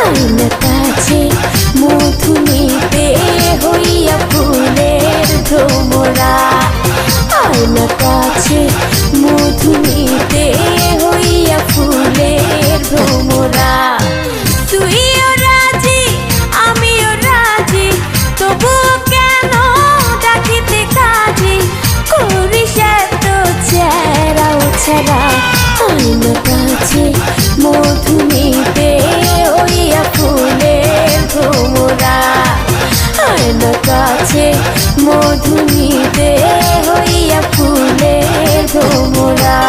আয়না কাছে মধু নিতে হইয়া ফুলের ভ্রমরা, আয়না কাছে মধু নিতে হইয়া ফুলের ভ্রমরা। তুইও রাজি আমিও রাজি, তবুও কেন ডাকিতে কাজী করিস এত চেরা ওছাড়া। আয়না কাছে মধু নিতে হইয়া ফুলের ভ্রমরা, আয়না কাছে মধু নিতে হইয়া ফুলের ভ্রমরা।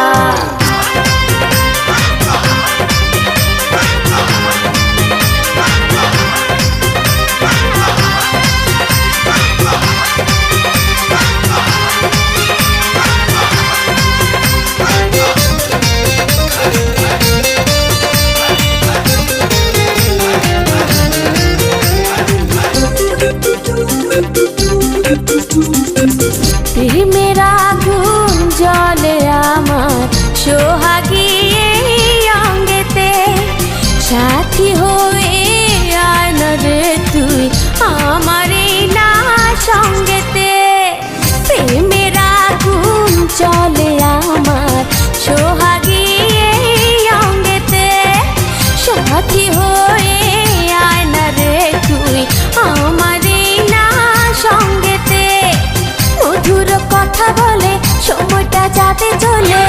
প্রেমের আগুন জ্বলে আমার সোহাগী অঙ্গেতে, সাথী হয়ে আয় না রে তুই আমার না সঙ্গেতে। প্রেমের আগুন জ্বলে আমার সোহাগী অঙ্গেতে, সাথী হয়ে আয় না রে তুই আমার না সঙ্গেতে। মধুর কথা বলে সময়টা যাবে চলে,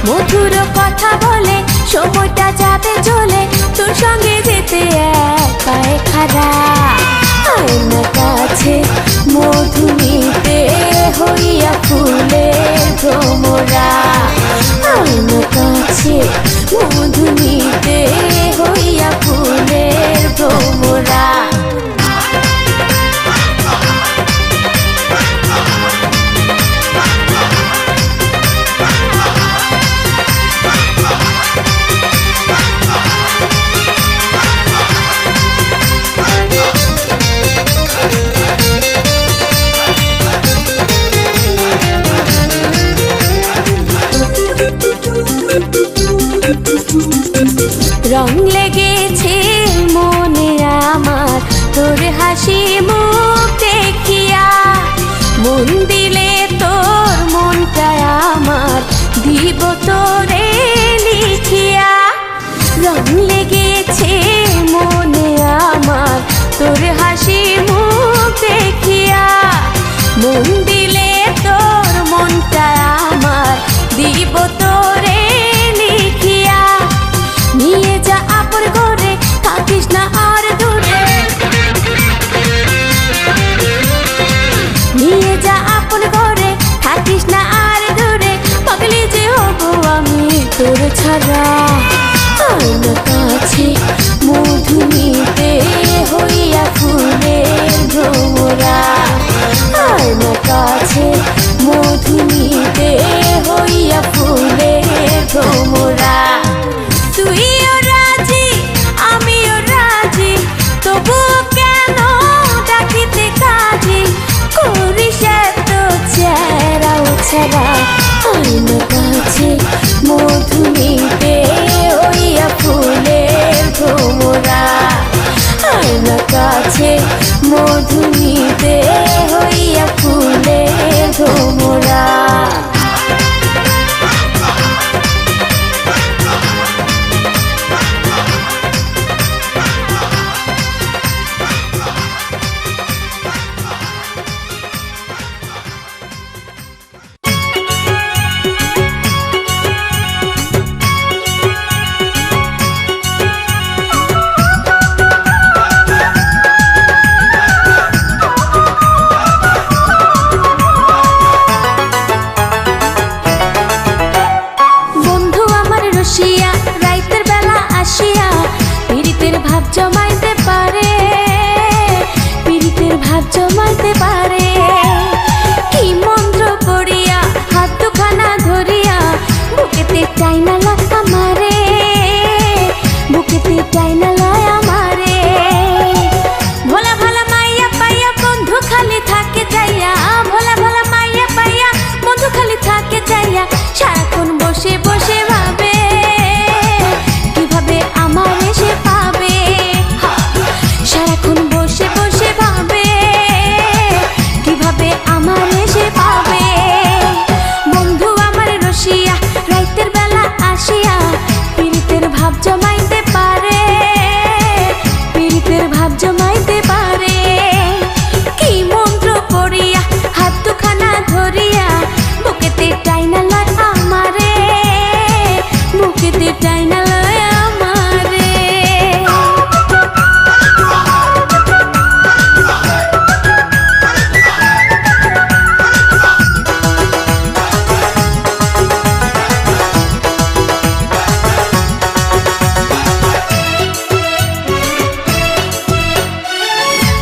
মধুর কথা বলে সময়টা যাবে চলে, তোর সঙ্গে যেতে একাই খারা। আয়না কাছে মধু নিতে হইয়া ফুলের ভ্রমরা, আয়না কাছে মধু নিতে হইয়া ফুলের ভ্রমরা। রং লেগেছে মনে আমার তোর হাসি মুখ দেখিয়া, মন দিলে তোর মনটা আমার দিব তোরে লিখিয়া। রং লেগেছে মনে আমার তোর হাসি মুখ দেখিয়া, মন দিলে তোর মনটা আমার দিব তোরে লিখিয়া। নিয়ে যা আপন ঘরে থাকিস না আর দূরে, নিয়ে যা আপন ঘরে থাকিস না আর দূরে, পাগলি যে হবো আমি তোর ছাড়া। আয়না কাছে মধু নিতে হইয়া ফুলের ভ্রমরা, আয়না কাছে মধু নিতে হইয়া ফুলের ভ্রমরা। তুইও রাজি আমিও রাজি, তবুও কেন ডাকিতে কাজী করিস এত চেরা ওছাড়া। আয়না কাছে মধু নিতে হইয়া ফুলের ভ্রমরা, আয়না কাছে মধু নিতে হইয়া ফুলের ভ্রমরা। জমাইতে পারে। কি মন্ত্র পড়িয়া হাত দুখানা ধরিয়া বুকেতে টাইনা লয় আমারে, বুকেতে টাইনা লয় আমারে। ভোলা ভোলা মাইয়া পাইয়া বন্ধু খালি থাকে যাইয়া, ভোলা ভোলা মাইয়া পাইয়া বন্ধু খালি থাকে যাইয়া, সারাক্ষণ বসে বসে ভাবে কিভাবে আমারে সে পাবে। সারাক্ষণ বসে বসে ভাবে কিভাবে আমারে সে পাবে। বন্ধু আমার রসিয়া রাইতের বেলা আসিয়া পীড়িতের ভাব জমাইতে পারে, পীড়িতের ভাব জমাইতে পারে। কি মন্ত্র পড়িয়া হাত দুখানা ধরিয়া বুকেতে টাইনা লয় আমারে, বুকেতে টাইনা লয় আমারে।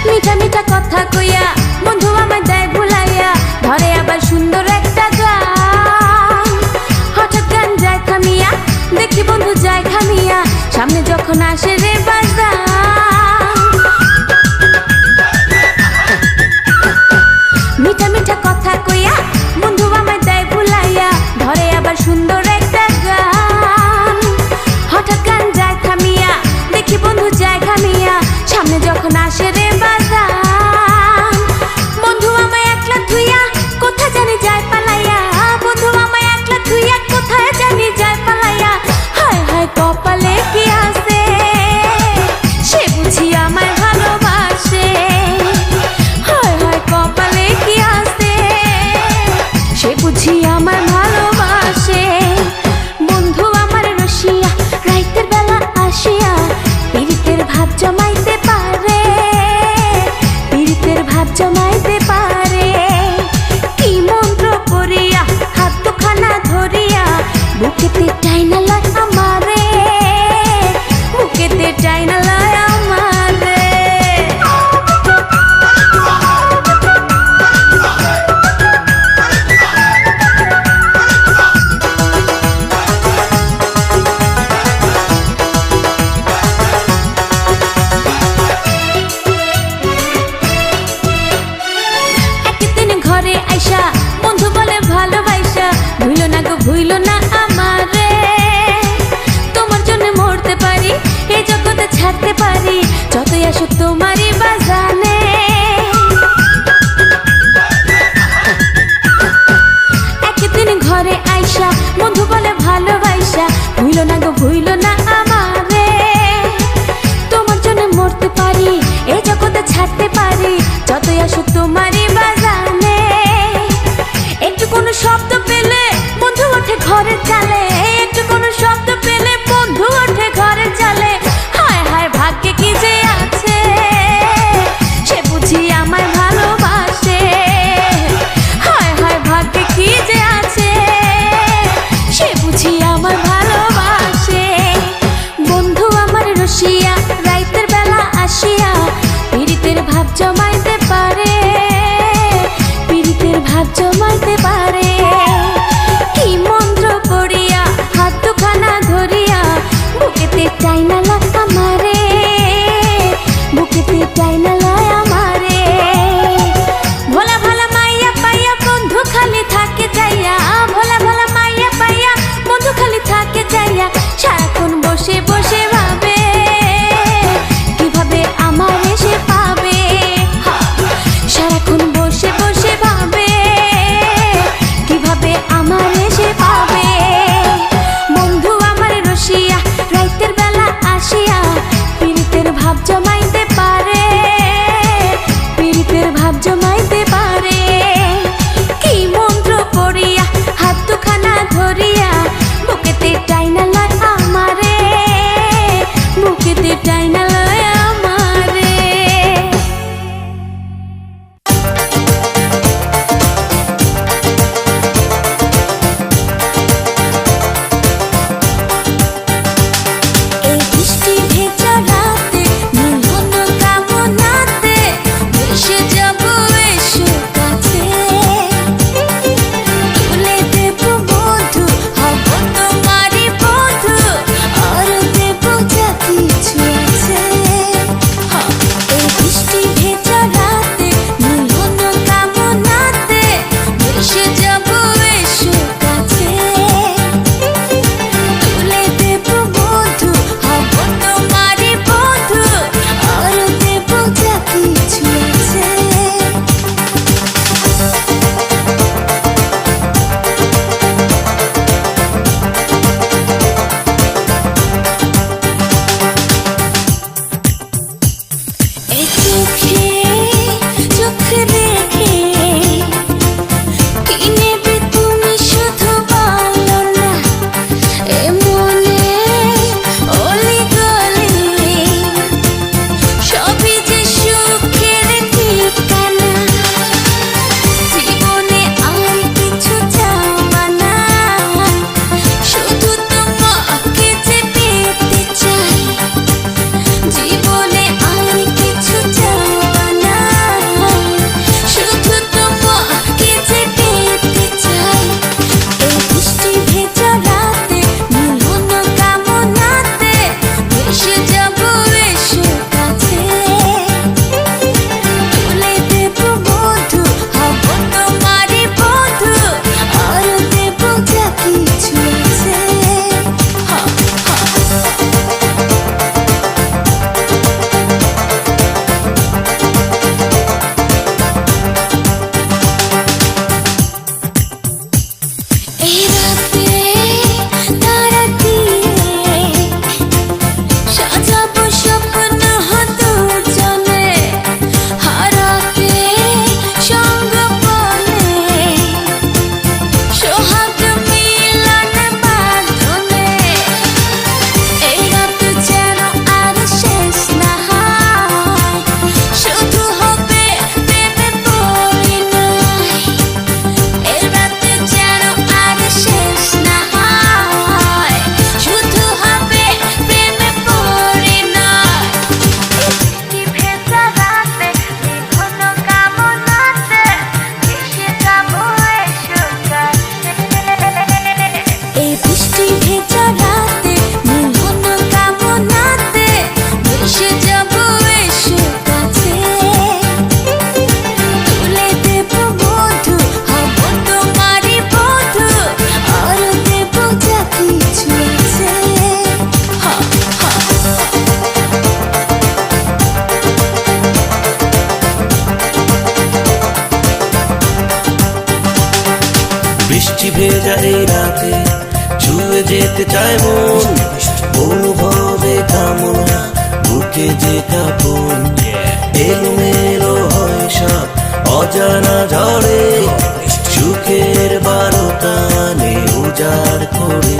মিঠা মিঠা কথা কইয়া বন্ধু আমার দেয় ভুলাইয়া, ধরে আবার সুন্দর একটা গান। হঠাৎ গান যায় থামিয়া, দেখি বন্ধু যায় খামিয়া, সামনে যখন আসে রে বাজান। মিঠা মিঠা কথা কইয়া বন্ধু আমার দেয় ভুলাইয়া, ধরে আবার সুন্দর একটা গান। হঠাৎ গান যায় থামিয়া, দেখি বন্ধু যায় খামিয়া, সামনে যখন আসে রে বাজান। বন্ধু আমায় একলা থুইয়া কোথায় জানি যায় পালাইয়া, বন্ধু আমায় একলা থুইয়া কোথায় জানি যায় পালাইয়া। হায় হায় কপালে কি আছে সে বুঝি আমায় ভালোবাসে, হায় হায় কপালে কি আছে সে বুঝি আমায় ভালোবাসে। বন্ধু আমার রসিয়া রাইতের বেলা আসিয়া পীড়িতের ভাব জমাইতে পারে, পীড়িতের ভাব জমাইতে পারে। কি মন্ত্র পড়িয়া হাত দুখানা ধরিয়া বুকেতে টাইনা লয় আমারে, বুকেতে টাইনা লয় আমারে। একদিন ঘরে আইসা বন্ধু বলে ভালোবাসা, ভুইল না গো ভুইল না আমারে। ভেজা এই রাতে ছুঁয়ে যেতে চায় মন, অনুভবে কামনা বুকে যে কাঁপন, এলোমেলো হয় সাপ অজানা ঝড়ে, সুখের বারোটা নে উজাড় করে।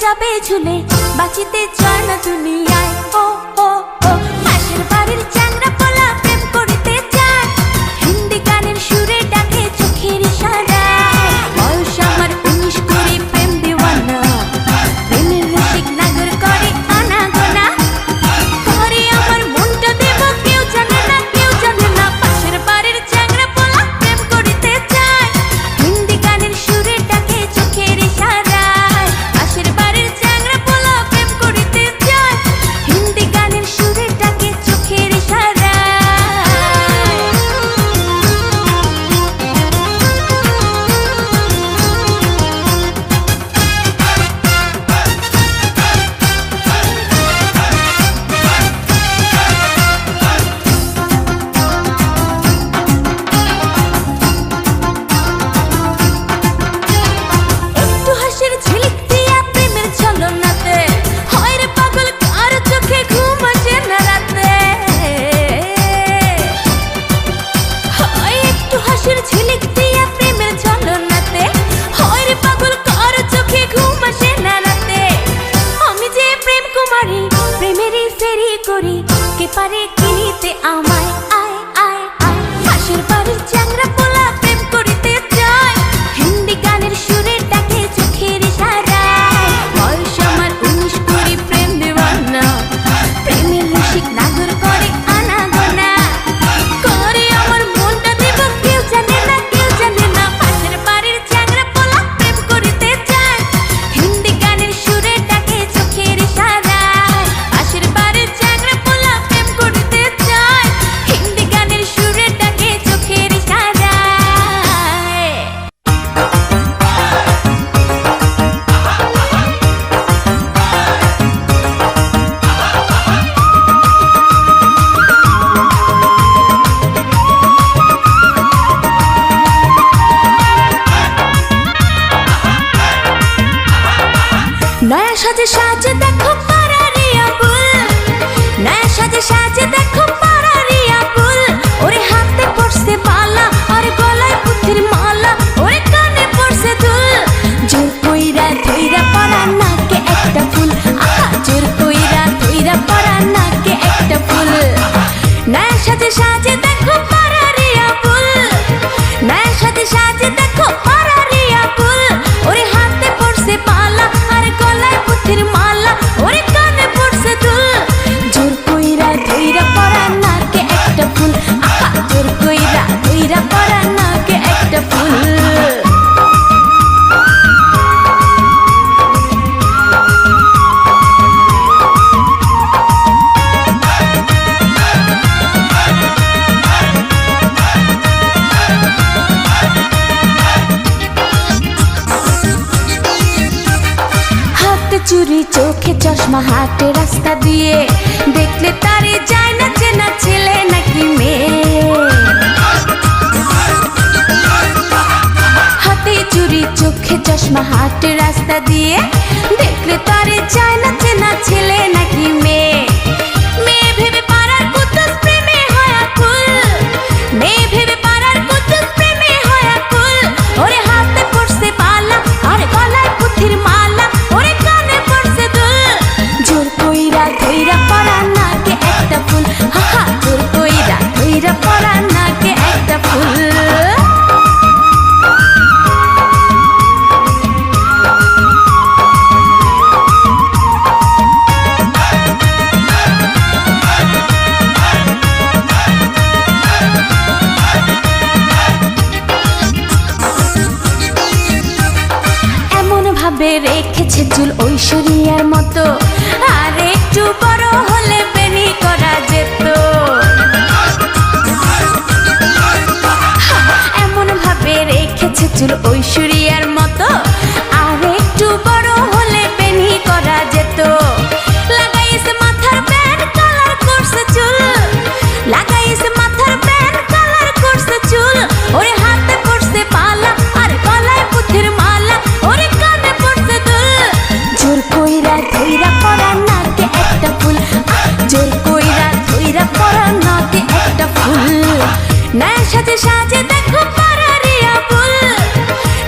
যাবে ঝুলে বাঁচিতে চায় না দুনিয়ায়। ও ও ও পাশের বাড়ির চ্যাংড়া পোলা প্রেম করিতে চায়, হিন্দি গানের সুরে ডাকে চোখের ইশারায়। বয়স আমার 19 কুড়ি, প্রেম দিওয়ানা, প্রেমের রসিক নাগর করে আনাগোনা, করে আমার মনটা দেব কেউ জানে না, কেউ জানে না। পাশের বাড়ির চ্যাংড়া পোলা প্রেম করিতে চায়, হিন্দি গানের সুরে ডাকে চোখের ইশারায়। পাশের বাড়ির চ্যাংড়া পোলা প্রেম করিতে চায়, হিন্দি গানের সুরে ডাকে চোখের ইশারায়। একটু হাসির ঝিলিক দিয়া প্রেমের ছলনাতে, হয় রে পাগল কার চোখে ঘুম আসে না রাতে। হয় একটু হাসির ঝিলিক দিয়া প্রেমের ছলনাতে, হয় রে পাগল কার চোখে ঘুম আসে না রাতে। আমি যে প্রেম কুমারী, প্রেমেরই ফেরি করি, কে পারে কিনিতে আমায়? আয় আয় আয় পাশের বাড়ির চ্যাংড়া পোলা প্রেম করিতে চায়, হিন্দি গানের সুরে ডাকে চোখের ইশারায়। বয়স আমার 19 কুড়ি, প্রেম দিওয়ানা, প্রেমের রসিক নাগর করে আনাগোনা, করে আমার মনটা দেব কেউ জানে না, কেউ জানে না। পাশের বাড়ির চ্যাংড়া পোলা প্রেম করিতে চায়, হিন্দি গানের সুরে ডাকে চোখের ইশারায়। পাশের বাড়ির চ্যাংড়া পোলা প্রেম করিতে চায়, হিন্দি গানের সুরে ডাকে চোখের ইশারায়। নয়া সাজে সাজে দেখো পারারিয়া বুল, নয়া সাজে সাজে দেখো পারারিয়া বুল। ওরে হাতে পড়ছে বালা, আরে গলায় পুঁথির মালা, ওরে কানে পড়ছে দুল। জোর কইরা ধইরা পরা নাকে একটা ফুল, আহা জোর কইরা ধইরা পরা নাকে একটা ফুল। নয়া সাজে সাজে দেখো পারারিয়া বুল, নয়া সাজে সাজে দেখো পারারিয়া বুল। ওরে হাতে পড়ছে বালা, আরে গলায় পুঁথির মালা, ওরে কানে পড়ছে দুল। জোর কইরা ধইরা পরা নাকে একটা ফুল, আহা জোর কইরা ধইরা হাতে চুরি চোখে চশমা হাটে রাস্তা দিয়ে দেখলে তারে যায় না চেনা ছেলে নাকি মেয়ে হাতে চুরি চোখে চশমা হাটে রাস্তা দিয়ে দেখলে তারে যায় না চেনা ছেলে নাকি মেয়ে মেয়ে ভেবে পাড়ার কুতুস প্রেমে হয় আকুল মেয়ে ভেবে পাড়ার কুতুস প্রেমে হয় আকুল ওরে হাতে পড়ছে পালা আর গলায় পুঁথির মালা ওরে কানে পড়ছে দুল জোর কইরা ধইরা পড়া নাকে একটা ফুল হাহা জোর কইরা ধইরা পড়া নাকে একটা ফুল ভাবে রেখেছে চুল ঐশ্বরিয়ার মতো আর একটু বড় হলে বেনি করা যেত এমন ভাবে রেখেছে চুল ঐশ্বরিয়ার মতো আর একটু বড় হলে বেনি করা যেত লাগাইছে মাথার ব্যান্ড কালার করছে চুল লাগাইছে মাথার ব্যান্ড কালার করছে চুল ওরে হাতে পড়ছে পালা আর গলায় পুঁথির মালা ওরে জোর কইরা ধইরা পড়া নাকে একটা ফুল জোর কইরা ধইরা পড়া নাকে একটা ফুল নয়া সাজে সাজে দেখো পারারিয়া ফুল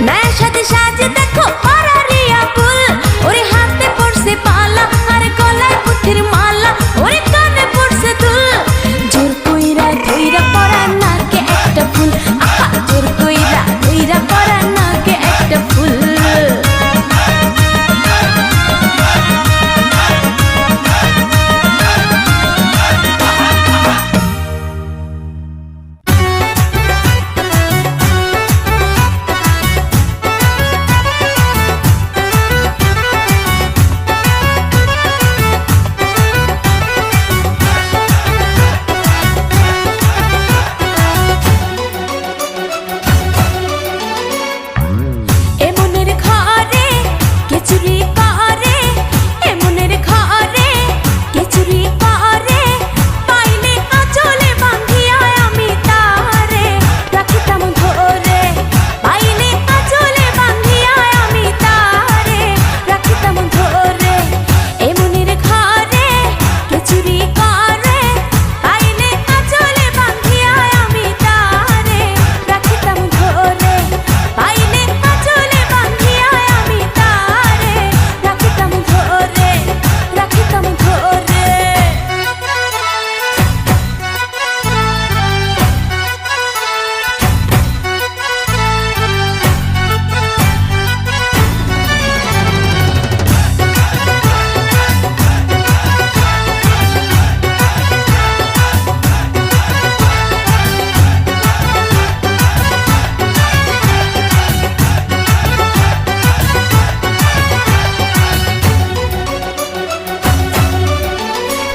নয়া সাজে সাজে দেখো পারারিয়া ফুল ওরে হাতে পড়ছে পালা আর গলায় পুঁথির মালা ওরে কানে পড়ছে দুল জোর কইরা ধইরা পড়া নাকে একটা ফুল জোর কইরা ধইরা পড়া নাকে একটা ফুল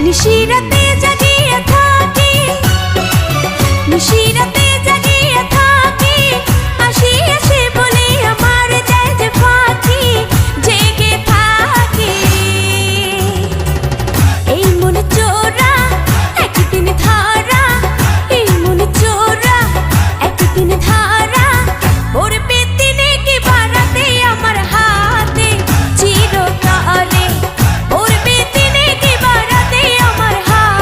নিশিরাতে জাগিয়ে থাকি নিশিরাতে জাগিয়ে থাকি আসি আসি বলে আমার যায় যে পাখি জেগে থাকি এই মন চোরা একদিন ধারা এই মন চোরা একদিন ধারা পড়বে দিনে কি বারাতে আমার হাতে চিরকালে পড়বে দিনে কি বারাতে আমার হাতে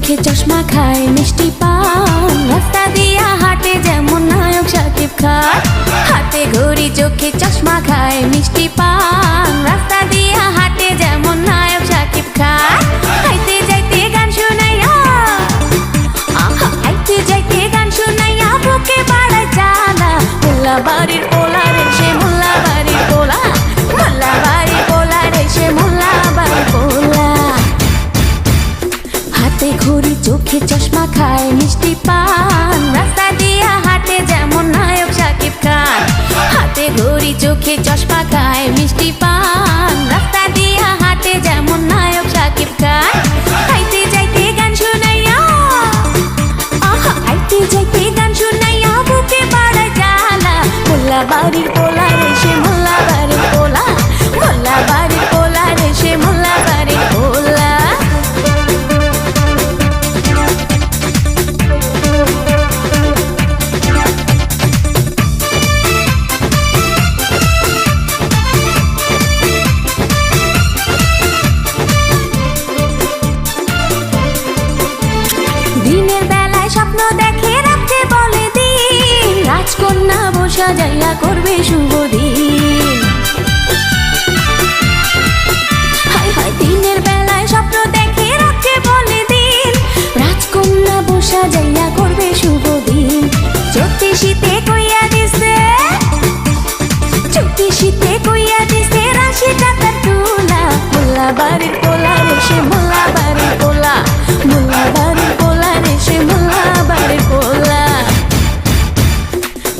চোখে চশমা খায় মিষ্টি পান, রাস্তা দিয়া হাঁটে যেমন নায়ক শাকিব খান। হাতে ঘড়ি চোখে চশমা খায় মিষ্টি পান, রাস্তা দিয়া হাঁটে যেমন নায়ক শাকিব খান। হাইতে যাইতে গান শোনাইয়া, আহা হাইতে যাইতে গান শোনাইয়া বুকে বাড়ায় জ্বালা। মোল্লা বাড়ির পোলা রে সে মোল্লা বাড়ির পোলা, মোল্লা বাড়ির পোলা রে সে মোল্লা বাড়ির পোলা। হাতে ঘড়ি চোখে চশমা খায় মিষ্টি পান, রাস্তা দিয়া হাঁটে যেমন নায়ক শাকিব খান। হাতে ঘড়ি চোখে চশমা খায় মিষ্টি পান, রাস্তা দিয়া হাঁটে যেমন নায়ক শাকিব খান। হাইতে যাইতে গান শোনাইয়া, আহা হাইতে যাইতে গান শোনাইয়া বুকে বাড়ায় জ্বালা। মোল্লা বাড়ির পোলা রে সে মোল্লা বাড়ির পোলা, মোল্লা বাড়ির পোলা রে সে মোল্লা বাড়ির পোলা। দিনের বেলায় স্বপ্ন দেখে রাত্রে বলে দিন, রাজকন্যা বসা যাইয়া করবে শুভ দিন। হায় হায় দিনের বেলায় স্বপ্ন দেখে রাত্রে বলে দিন, রাজকন্যা বসা যাইয়া করবে শুভ দিন। জ্যোতিষীতে কইয়া দিছে, জ্যোতিষীতে কইয়া দিছে রাশিটা তার তুলা। মোল্লা বাড়ির পোলা রে সে মোল্লা বাড়ির পোলা, মোল্লা বাড়ির পোলা রে সে মোল্লা বাড়ির পোলা।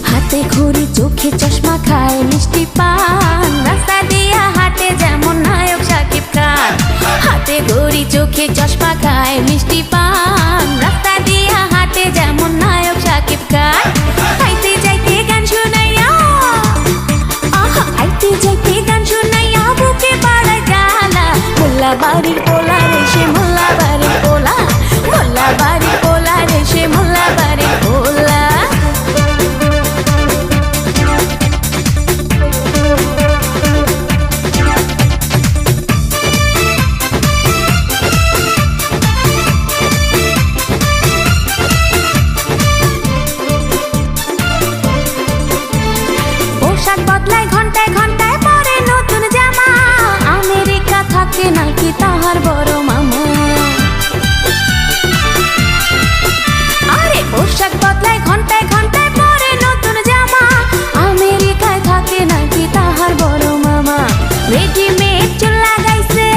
হাতে ঘড়ি চোখে চশমা খায় মিষ্টি পান, রাস্তা দিয়া হাঁটে যেমন নায়ক শাকিব খান। হাতে ঘড়ি চোখে চশমা খায় মিষ্টি পান, রাস্তা দিয়া হাঁটে যেমন নায়ক শাকিব খান। হাইতে যাইতে গান শোনাইয়া, আহা হাইতে যাইতে গান শোনাইয়া বুকে বাড়ায় জ্বালা। মোল্লা বাড়ির পোলা রে সে মোল্লা বাড়ির পোলা, মোল্লা বাড়ির পোলা রে সে মোল্লা বাড়ির পোলা। পোশাক বদলায় ঘন্টায় ঘন্টায় পরে নতুন জামা, আমেরিকা থাকে নাকি তাহার বড় মামা। আরে পোশাক বদলায় ঘন্টায় ঘন্টায় পরে নতুন জামা, আমেরিকায় থাকে নাকি তাহার বড় মামা। রেডিমেড চুল লাগাইছে,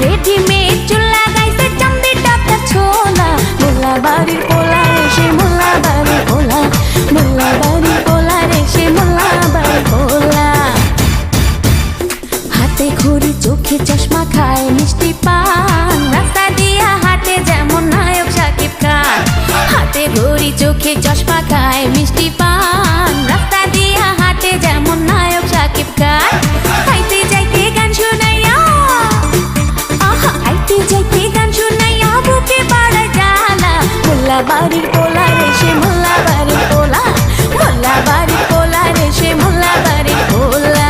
রেডিমেড চুল লাগাইছে চান্দি টাকা ছোলা। মোল্লা বাড়ির পোলা রে সে মোল্লা বাড়ির পোলা, মোল্লা বাড়ির পোলা রে সে মোল্লা বাড়ির পোলা। হাতে ঘড়ি চোখে চশমা খায় মিষ্টি পান, রাস্তা দিয়া হাঁটে যেমন নায়ক শাকিব খান। হাতে ঘড়ি চোখে চশমা খায় মিষ্টি পান, রাস্তা দিয়া হাঁটে যেমন নায়ক শাকিব খান। হাইতে যাইতে গান শোনাইয়া, আহা হাইতে যাইতে গান শোনাইয়া বুকে বাড়ায় জ্বালা। মোল্লা বাড়ির পোলা রে সে মোল্লা বাড়ির পোলা, মোল্লা বাড়ির পোলা রে সে মোল্লা বাড়ির পোলা।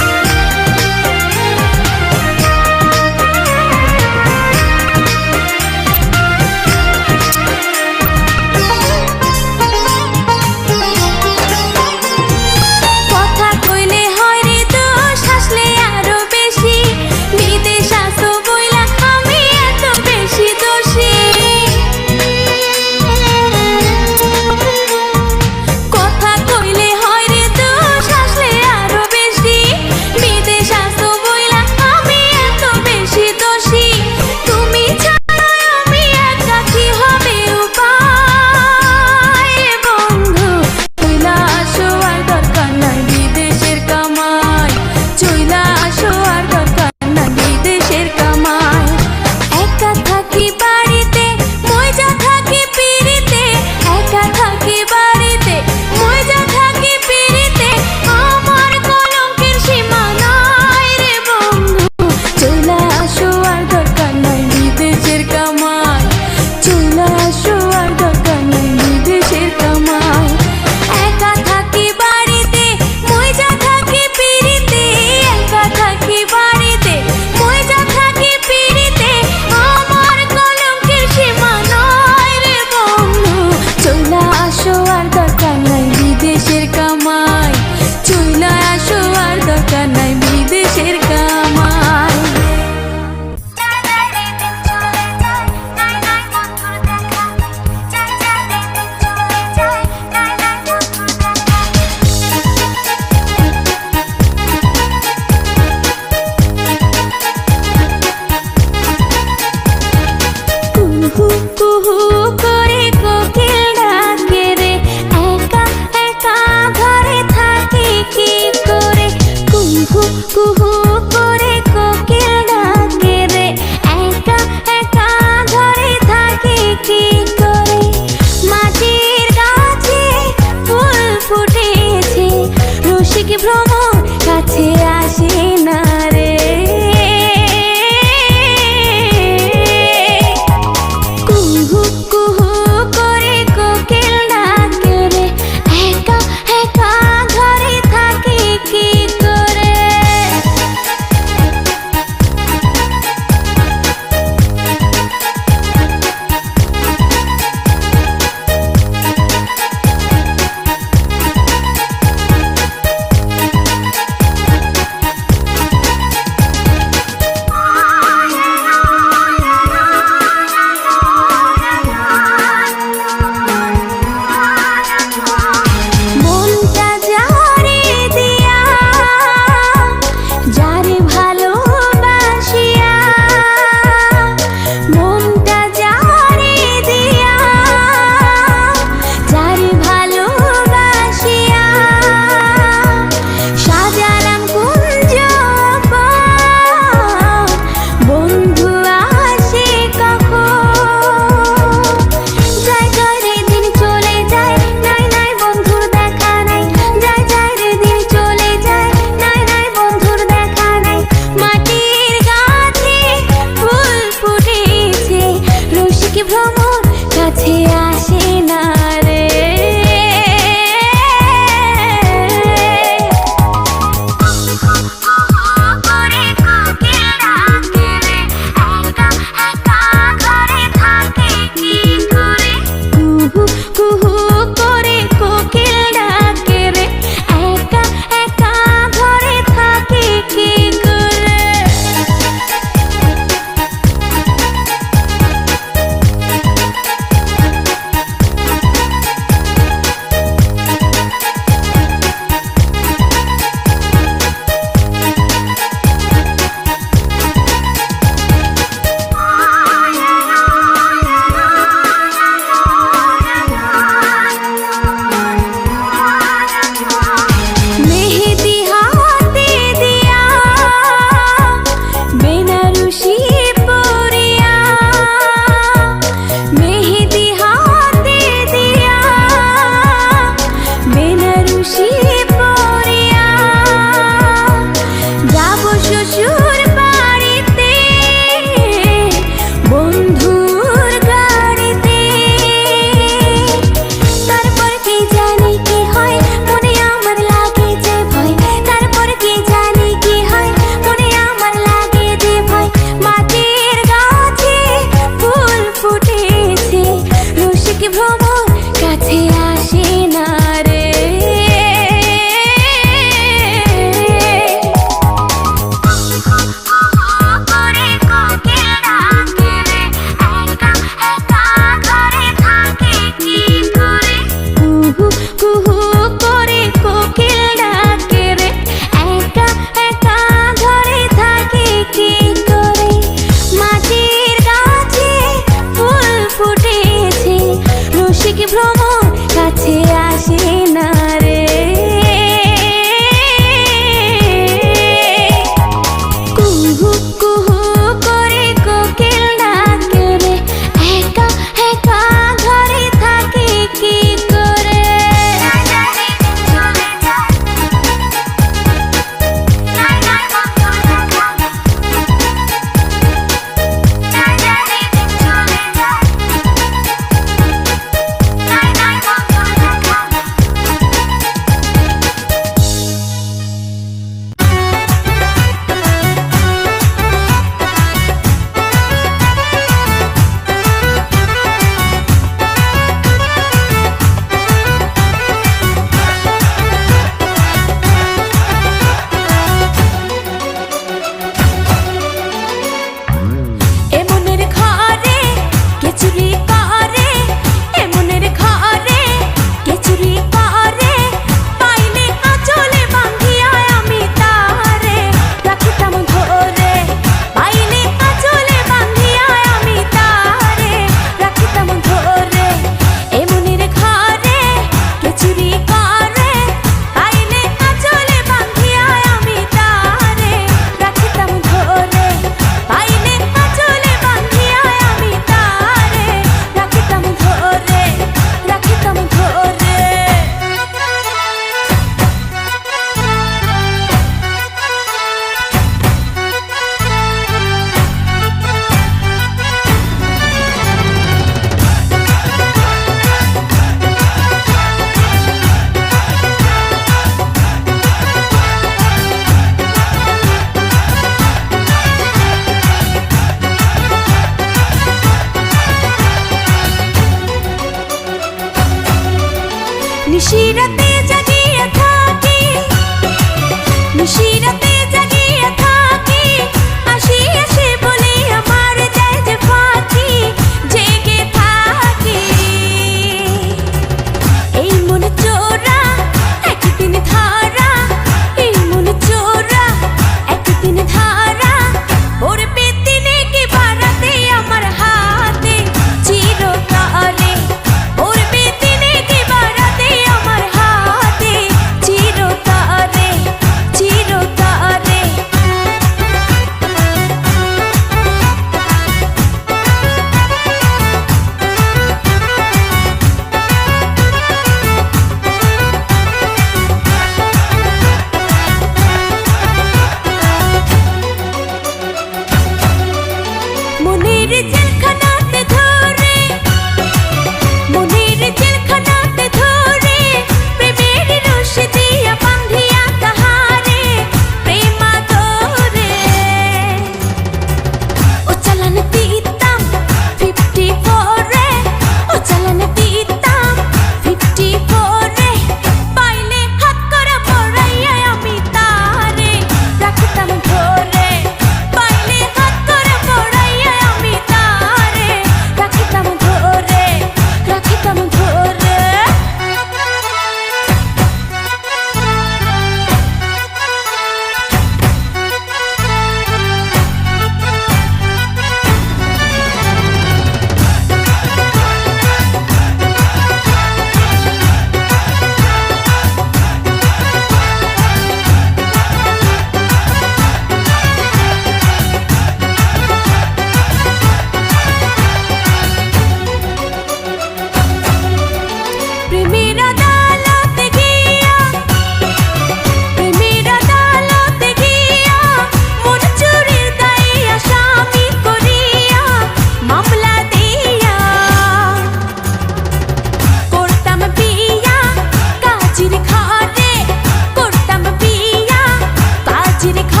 মাঝিরে